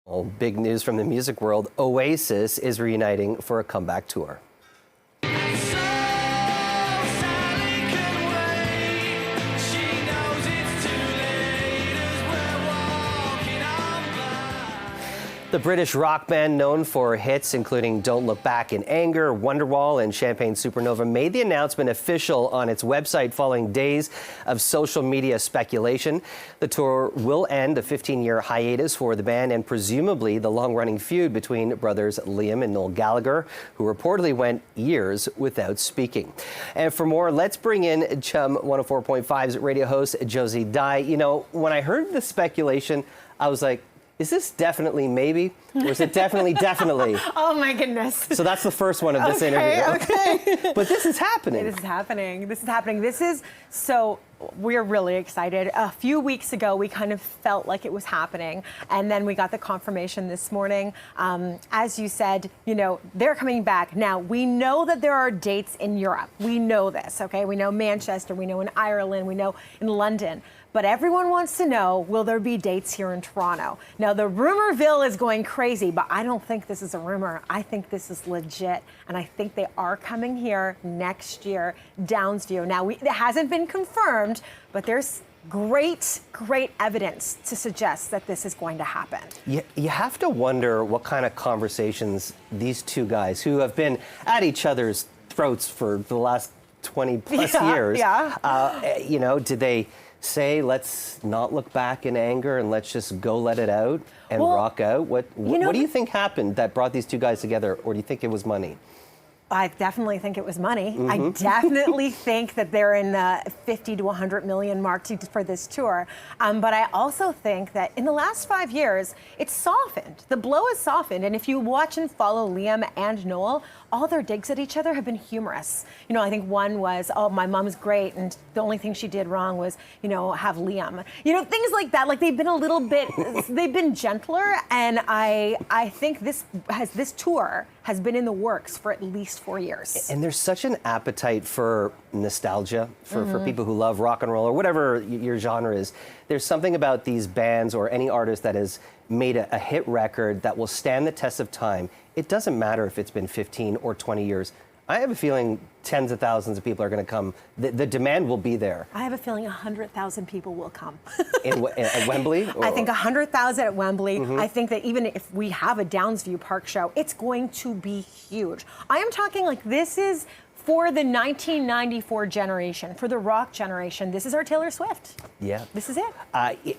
Well, big news from the music world. Oasis is reuniting for a comeback tour. The British rock band, known for hits including Don't Look Back in Anger, Wonderwall, and Champagne Supernova, made the announcement official on its website following days of social media speculation. The tour will end a 15-year hiatus for the band and presumably the long-running feud between brothers Liam and Noel Gallagher, who reportedly went years without speaking. And for more, let's bring in Chum 104.5's radio host, Josie Dye. You know, when I heard the speculation, I was like, is this definitely maybe, or is it definitely definitely? Oh my goodness. So that's the first one of this interview. Okay. But this is happening. This is happening. This is happening. This is, so we're really excited. A few weeks ago, we kind of felt like it was happening. And then we got the confirmation this morning. As you said, you know, they're coming back. Now, we know that there are dates in Europe. We know this, okay? We know Manchester, we know in Ireland, we know in London. But everyone wants to know, will there be dates here in Toronto? Now, the rumorville is going crazy, but I don't think this is a rumor. I think this is legit. And I think they are coming here next year, Downsview. Now, it hasn't been confirmed, but there's great evidence to suggest that this is going to happen. You have to wonder what kind of conversations these two guys, who have been at each other's throats for the last 20 plus years, you know, did they say, let's not look back in anger and let's just go let it out and rock out? What do you think happened that brought these two guys together, or do you think it was money? I definitely think it was money. I definitely think that they're in the 50 to 100 million mark for this tour. But I also think that in the last 5 years, it's softened. The blow is softened. And if you watch and follow Liam and Noel, all their digs at each other have been humorous. You know, I think one was, oh, my mom's great, and the only thing she did wrong was, you know, have Liam. You know, things like that. Like, they've been a little bit, they've been gentler, and I think this tour has been in the works for at least 4 years. And there's such an appetite for nostalgia, for people who love rock and roll or whatever your genre is. There's something about these bands or any artist that has made a hit record that will stand the test of time. It doesn't matter if it's been 15 or 20 years. I have a feeling tens of thousands of people are going to come. The demand will be there. I have a feeling 100,000 people will come. At Wembley? I think 100,000 at Wembley. I think that even if we have a Downsview Park show, it's going to be huge. I am talking like this is for the 1994 generation, for the rock generation. This is our Taylor Swift. Yeah. This is it.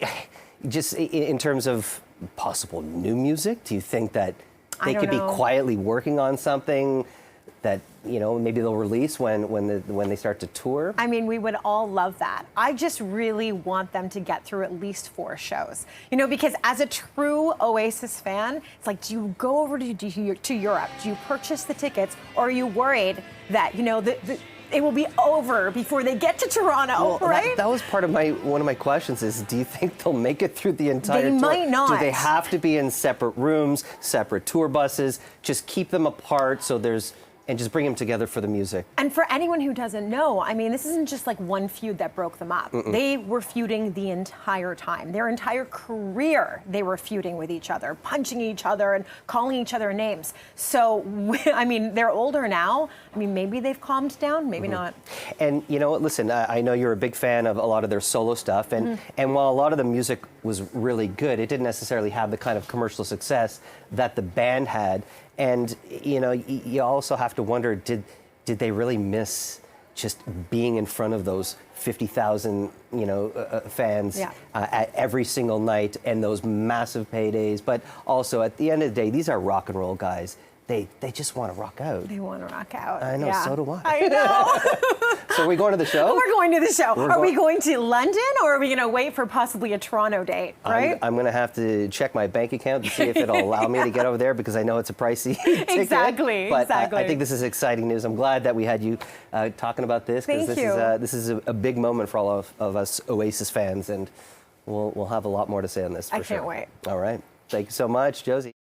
Just in terms of possible new music, do you think that they could be quietly working on something that, you know, maybe they'll release when they start to tour? I mean, we would all love that. I just really want them to get through at least 4 shows. You know, because as a true Oasis fan, it's like, do you go over to Europe? Do you purchase the tickets? Or are you worried that, you know, it will be over before they get to Toronto, right? That was part of one of my questions is, do you think they'll make it through the entire tour? They might not. Do they have to be in separate rooms, separate tour buses? Just keep them apart and just bring them together for the music. And for anyone who doesn't know, I mean, this isn't just like one feud that broke them up. They were feuding the entire time. Their entire career, they were feuding with each other, punching each other and calling each other names. So, I mean, they're older now. I mean, maybe they've calmed down, maybe not. And, you know, listen, I know you're a big fan of a lot of their solo stuff. And while a lot of the music was really good, it didn't necessarily have the kind of commercial success that the band had. And, you know, you also have to wonder, did they really miss just being in front of those 50,000, you know, fans at every single night and those massive paydays? But also, at the end of the day, these are rock and roll guys. They just want to rock out. They want to rock out. I know, so do I. I know. So are we going to the show? We're going to the show. Are we going to London, or are we going to wait for possibly a Toronto date, right? I'm going to have to check my bank account to see if it'll allow me to get over there, because I know it's a pricey ticket. Exactly. But I think this is exciting news. I'm glad that we had you talking about this, because this is a big moment for all of us Oasis fans, and we'll have a lot more to say on this for sure. I can't wait. All right. Thank you so much, Josie.